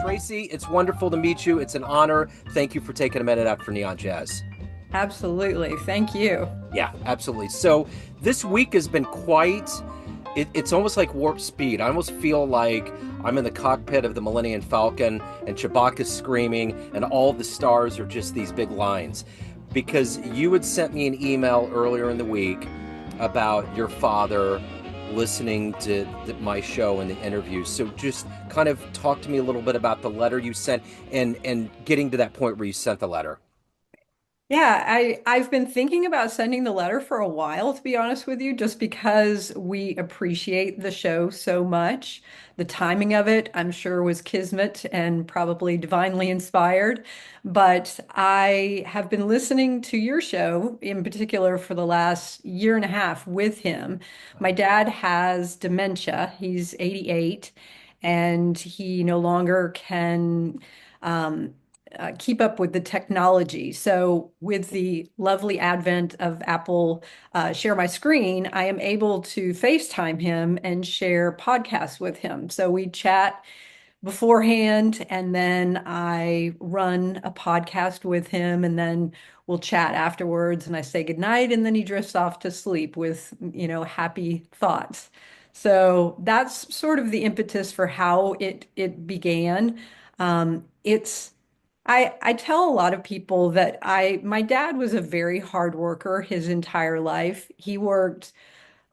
Tracey, it's wonderful to meet you. It's an honor. Thank you for taking a minute out for Neon Jazz. Absolutely. Thank you. Yeah, absolutely. So this week has been it's almost like warp speed. I almost feel like I'm in the cockpit of the Millennium Falcon and Chewbacca's screaming and all the stars are just these big lines. Because you had sent me an email earlier in the week about your father listening to my show and the interviews. So just kind of talk to me a little bit about the letter you sent and getting to that point where you sent the letter. Yeah, I've been thinking about sending the letter for a while, to be honest with you, just because we appreciate the show so much. The timing of it, I'm sure, was kismet and probably divinely inspired. But I have been listening to your show in particular for the last year and a half with him. My dad has dementia. He's 88 and he no longer can keep up with the technology. So, with the lovely advent of Apple Share My Screen, I am able to FaceTime him and share podcasts with him. So, we chat beforehand, and then I run a podcast with him, and then we'll chat afterwards, and I say goodnight, and then he drifts off to sleep with, happy thoughts. So that's sort of the impetus for how it began. It's I tell a lot of people that my dad was a very hard worker his entire life. He worked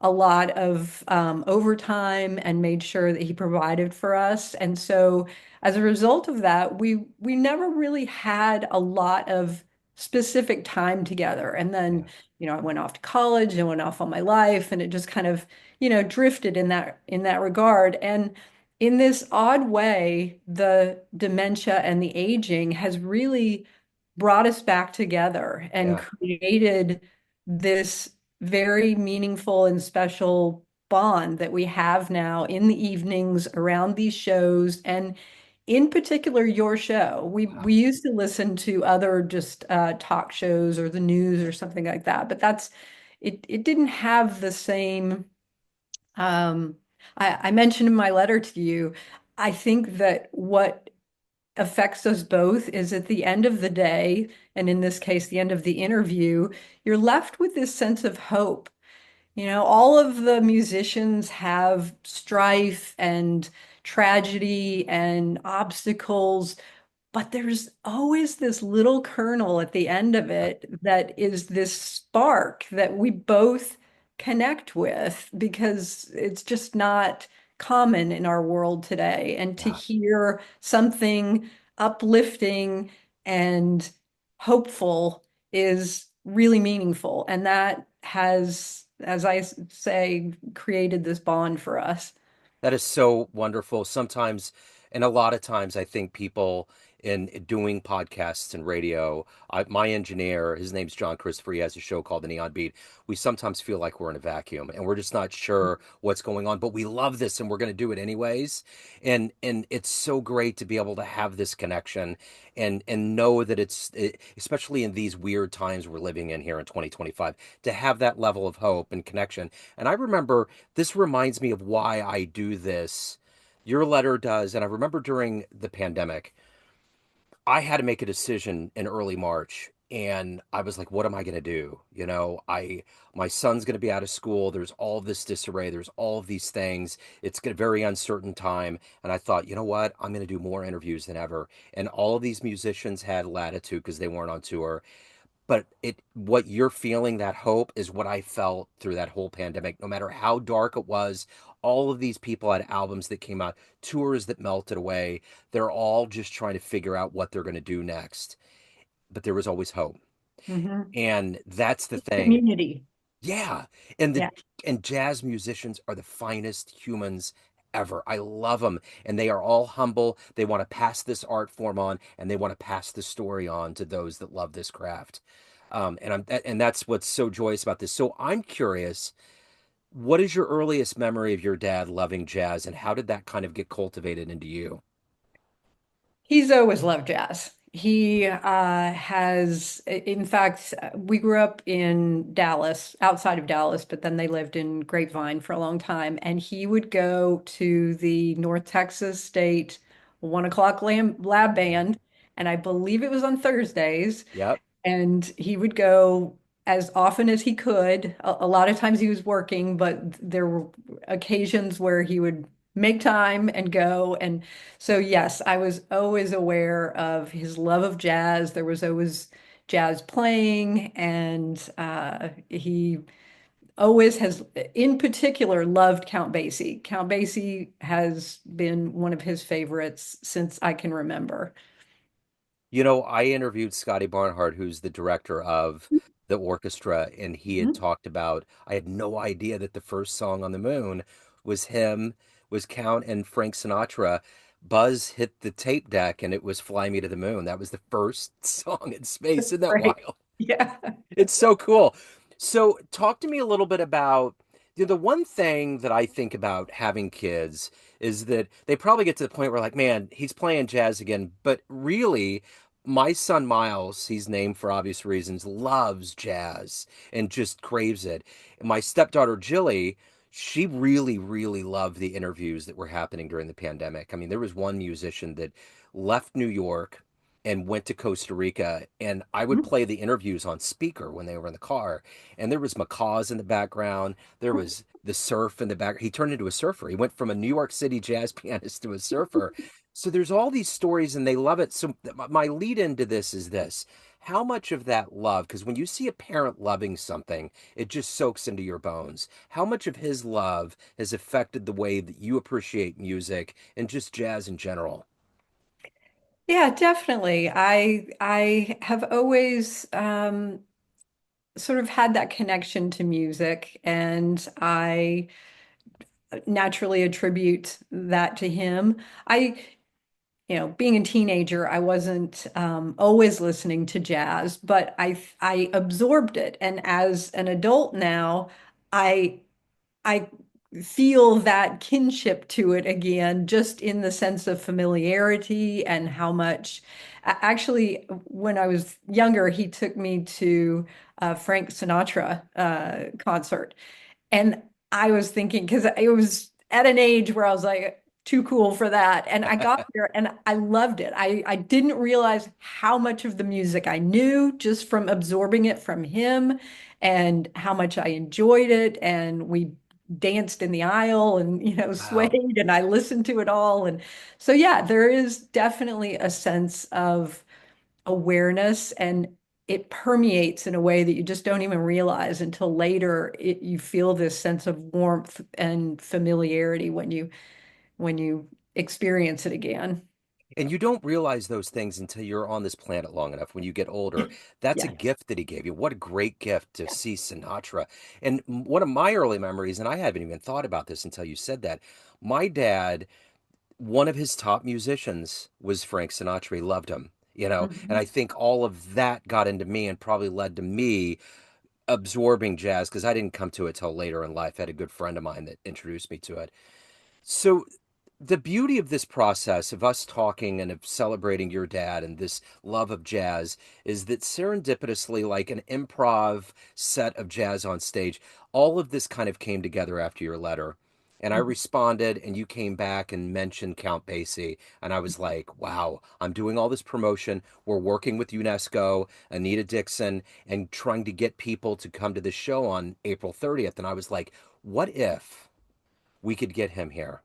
a lot of overtime and made sure that he provided for us. And so as a result of that, we never really had a lot of specific time together. And Yeah. then, I went off to college and went off on my life, and it just kind of, drifted in that regard. And in this odd way, the dementia and the aging has really brought us back together and Yeah. created this very meaningful and special bond that we have now in the evenings around these shows, and in particular your show. We Wow. used to listen to other just talk shows or the news or something like that, but it didn't have the same um I mentioned in my letter to you, I think that what affects us both is at the end of the day, and in this case, the end of the interview, you're left with this sense of hope. All of the musicians have strife and tragedy and obstacles, but there's always this little kernel at the end of it that is this spark that we both connect with because it's just not common in our world today. And to Yeah. hear something uplifting and hopeful is really meaningful. And that has, as I say, created this bond for us. That is so wonderful. Sometimes, and a lot of times, I think people in doing podcasts and radio, my engineer, his name's John Christopher, he has a show called The Neon Beat. We sometimes feel like we're in a vacuum and we're just not sure what's going on, but we love this and we're going to do it anyways. And it's so great to be able to have this connection and know that especially in these weird times we're living in here in 2025, to have that level of hope and connection. And I remember this reminds me of why I do this. Your letter does. And I remember during the pandemic, I had to make a decision in early March. And I was like, what am I going to do? My son's going to be out of school. There's all this disarray. There's all of these things. It's a very uncertain time. And I thought, you know what? I'm going to do more interviews than ever. And all of these musicians had latitude because they weren't on tour, but what you're feeling, that hope, is what I felt through that whole pandemic. No matter how dark it was, all of these people had albums that came out, tours that melted away. They're all just trying to figure out what they're going to do next, but there was always hope. Mhm. And that's the thing. Community. Yeah. and the Yeah. and jazz musicians are the finest humans ever. I love them, and they are all humble. They want to pass this art form on, and they want to pass the story on to those that love this craft. And that's what's so joyous about this. So I'm curious, what is your earliest memory of your dad loving jazz, and how did that kind of get cultivated into you? He's always loved jazz. He in fact, we grew up in Dallas, outside of Dallas, but then they lived in Grapevine for a long time. And he would go to the North Texas State 1 o'clock lab band, and I believe it was on Thursdays. Yep. And he would go as often as he could. A lot of times he was working, but there were occasions where he would make time and go. And so, yes, I was always aware of his love of jazz. There was always jazz playing, and he always has, in particular, loved Count Basie. Count Basie has been one of his favorites since I can remember. You know, I interviewed Scotty Barnhart, who's the director of the orchestra, and he had Mhm. talked about, I had no idea that the first song on the moon was him, was Count and Frank Sinatra. Buzz hit the tape deck and it was Fly Me to the Moon. That was the first song in space. Isn't that Right. wild? Yeah. It's so cool. So, talk to me a little bit about the one thing that I think about having kids is that they probably get to the point where, like, man, he's playing jazz again. But really, my son Miles, he's named for obvious reasons, loves jazz and just craves it. And my stepdaughter Jilly, she really, really loved the interviews that were happening during the pandemic. I mean, there was one musician that left New York and went to Costa Rica, and I would play the interviews on speaker when they were in the car. And there was macaws in the background. There was the surf in the back. He turned into a surfer. He went from a New York City jazz pianist to a surfer. So there's all these stories, and they love it. So my lead into this is this. How much of that love, because when you see a parent loving something, it just soaks into your bones. How much of his love has affected the way that you appreciate music and just jazz in general? Yeah, definitely. I have always sort of had that connection to music, and I naturally attribute that to him. Being a teenager, I wasn't always listening to jazz, but I absorbed it, and as an adult now, I I feel that kinship to it again, just in the sense of familiarity and how much. Actually, when I was younger, he took me to a Frank Sinatra concert. And I was thinking, because it was at an age where I was like, too cool for that. And I got there and I loved it. I didn't realize how much of the music I knew just from absorbing it from him and how much I enjoyed it. And we danced in the aisle and, Wow. swayed, and I listened to it all. And so, yeah, there is definitely a sense of awareness, and it permeates in a way that you just don't even realize until later. You feel this sense of warmth and familiarity when you experience it again. And you don't realize those things until you're on this planet long enough. When you get older, that's a Yeah. gift that he gave you. What a great gift to see Sinatra. And one of my early memories, and I haven't even thought about this until you said that, my dad, one of his top musicians was Frank Sinatra. He loved him, you know, and I Mhm. think all of that got into me and probably led to me absorbing jazz because I didn't come to it till later in life. I had a good friend of mine that introduced me to it. So, the beauty of this process of us talking and of celebrating your dad and this love of jazz is that serendipitously, like an improv set of jazz on stage, all of this kind of came together after your letter. And I responded, and you came back and mentioned Count Basie. And I was like, wow, I'm doing all this promotion. We're working with UNESCO, Anita Dixon, and trying to get people to come to the show on April 30th. And I was like, what if we could get him here?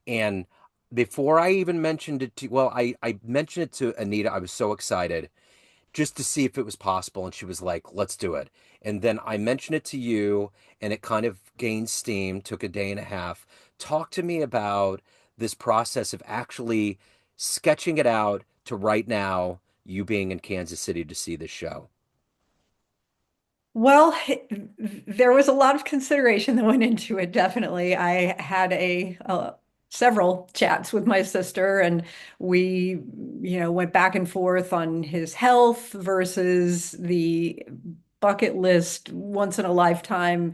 And before I even mentioned it to, well, I mentioned it to Anita. I was so excited just to see if it was possible. And she was like, let's do it. And then I mentioned it to you, and it kind of gained steam, took a day and a half. Talk to me about this process of actually sketching it out to right now, you being in Kansas City to see this show. Well, there was a lot of consideration that went into it, definitely. I had several chats with my sister, and we, went back and forth on his health versus the bucket list, once in a lifetime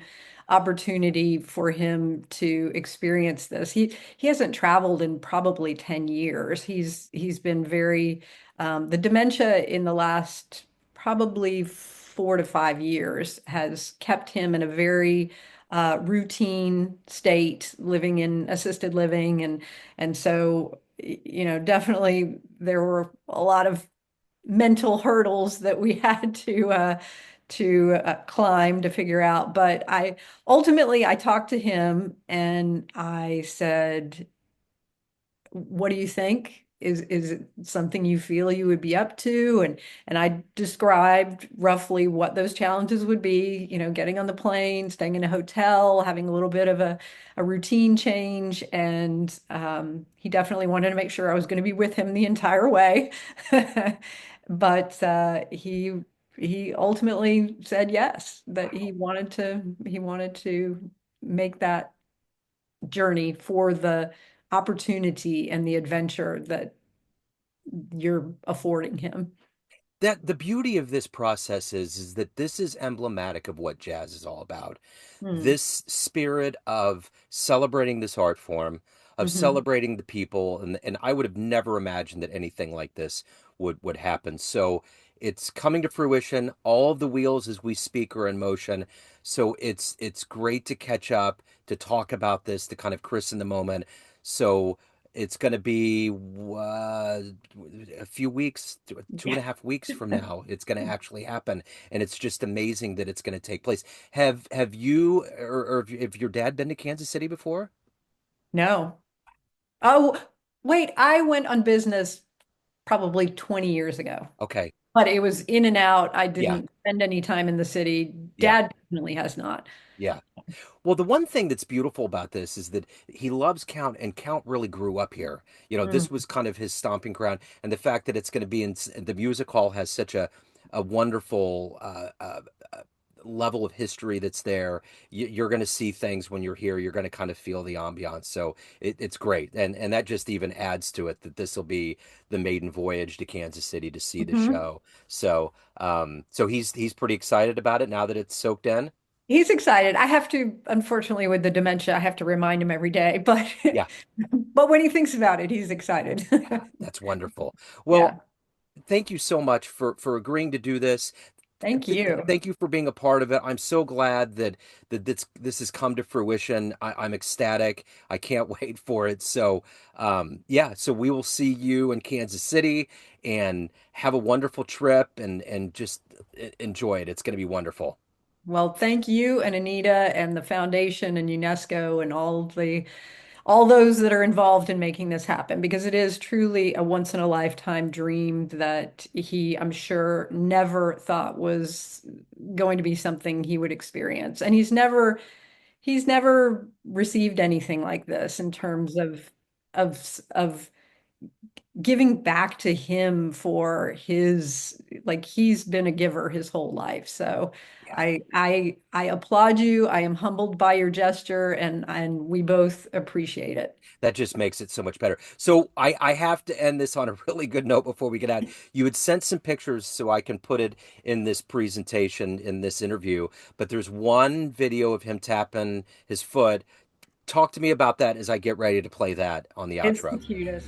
opportunity for him to experience this. He hasn't traveled in probably 10 years. He's been very The dementia in the last probably 4 to 5 years has kept him in a very routine state, living in assisted living, and so definitely there were a lot of mental hurdles that we had to climb to figure out. But I ultimately I talked to him and I said, what do you think? Is it something you feel you would be up to? And I described roughly what those challenges would be, getting on the plane, staying in a hotel, having a little bit of a routine change. And he definitely wanted to make sure I was going to be with him the entire way. But he ultimately said yes, that he wanted to make that journey for the opportunity and the adventure that you're affording him. That the beauty of this process is that this is emblematic of what jazz is all about. Hmm. This spirit of celebrating this art form, of Hmm. celebrating the people, and I would have never imagined that anything like this would happen. So it's coming to fruition. All of the wheels as we speak are in motion. So it's great to catch up, to talk about this, to kind of christen the moment. So it's going to be a few weeks, two and Yeah. a half weeks from now. It's going to actually happen, and it's just amazing that it's going to take place. Have you or have your dad been to Kansas City before? No. Oh, wait, I went on business probably 20 years ago, Okay, but it was in and out. I yeah, didn't spend any time in the city. yeah, Dad definitely has not. yeah. Well, the one thing that's beautiful about this is that he loves Count, and Count really grew up here. Mm. This was kind of his stomping ground, and the fact that it's going to be in the music hall has such a wonderful level of history that's there. You're going to see things when you're here. You're going to kind of feel the ambiance. So it's great, and that just even adds to it that this will be the maiden voyage to Kansas City to see the Mhm. show. So so he's pretty excited about it now that it's soaked in. He's excited. I have to, unfortunately, with the dementia, I have to remind him every day, but Yeah, but when he thinks about it, he's excited. yeah, that's wonderful. Well, Yeah. thank you so much for agreeing to do this. Thank you. Thank you for being a part of it. I'm so glad that this has come to fruition. I'm ecstatic. I can't wait for it. So, yeah. So we will see you in Kansas City and have a wonderful trip and just enjoy it. It's going to be wonderful. Well, thank you and Anita and the foundation and UNESCO and all those that are involved in making this happen, because it is truly a once in a lifetime dream that he, I'm sure, never thought was going to be something he would experience. And he's never received anything like this in terms of giving back to him for his, like, he's been a giver his whole life. So Yeah. I applaud you. I am humbled by your gesture, and we both appreciate it. That just makes it so much better. So I have to end this on a really good note before we get out. You had sent some pictures so I can put it in this presentation, in this interview, but there's one video of him tapping his foot. Talk to me about that as I get ready to play that on the It's the outro. cutest.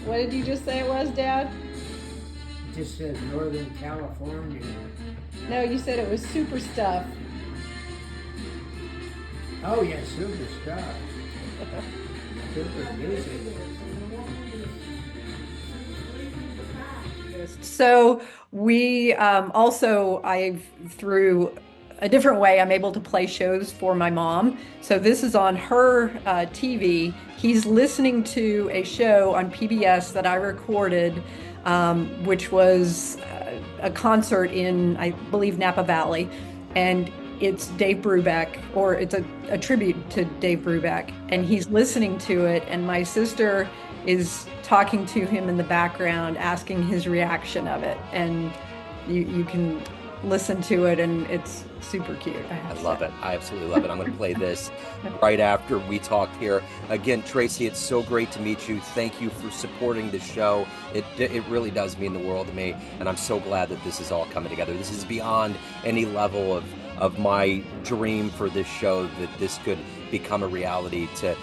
What did you just say it was, Dad? It just says Northern California. No, you said it was super stuff. Oh yeah, super stuff. Super music. So we also, through a different way, I'm able to play shows for my mom. So this is on her TV. He's listening to a show on PBS that I recorded, which was a concert in, I believe, Napa Valley. And it's Dave Brubeck, or it's a tribute to Dave Brubeck. And he's listening to it. And my sister is talking to him in the background, asking his reaction of it. And you can listen to it, and it's super cute, I I have to say. love it. I absolutely love it. I'm going to play this right after we talk here. Again, Tracey, it's so great to meet you. Thank you for supporting the show. It really does mean the world to me, and I'm so glad that this is all coming together. This is beyond any level of my dream for this show, that this could become a reality, to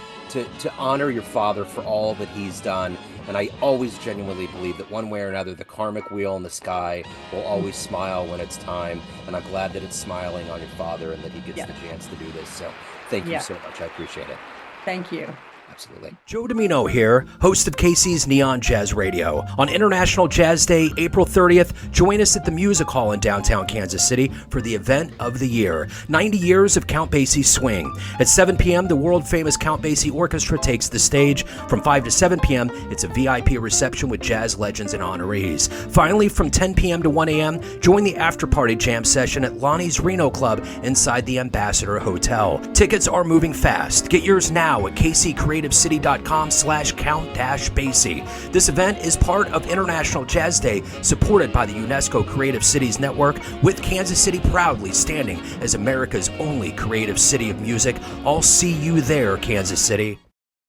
honor your father for all that he's done And I always genuinely believe that one way or another, the karmic wheel in the sky will always smile when it's time. And I'm glad that it's smiling on your father and that he gets Yeah. the chance to do this. So thank you Yeah. so much. I appreciate it. Thank you. Absolutely. Joe Domino here, host of Casey's Neon Jazz Radio. On International Jazz Day, April 30th, join us at the Music Hall in downtown Kansas City for the event of the year, 90 Years of Count Basie Swing. At 7 p.m., the world-famous Count Basie Orchestra takes the stage. From 5 to 7 p.m., it's a VIP reception with jazz legends and honorees. Finally, from 10 p.m. to 1 a.m., join the after-party jam session at Lonnie's Reno Club inside the Ambassador Hotel. Tickets are moving fast. Get yours now at kccreativecity.com/count-basie. This event is part of International Jazz Day, supported by the UNESCO Creative Cities Network, with Kansas City proudly standing as America's only creative city of music. I'll see you there, Kansas City.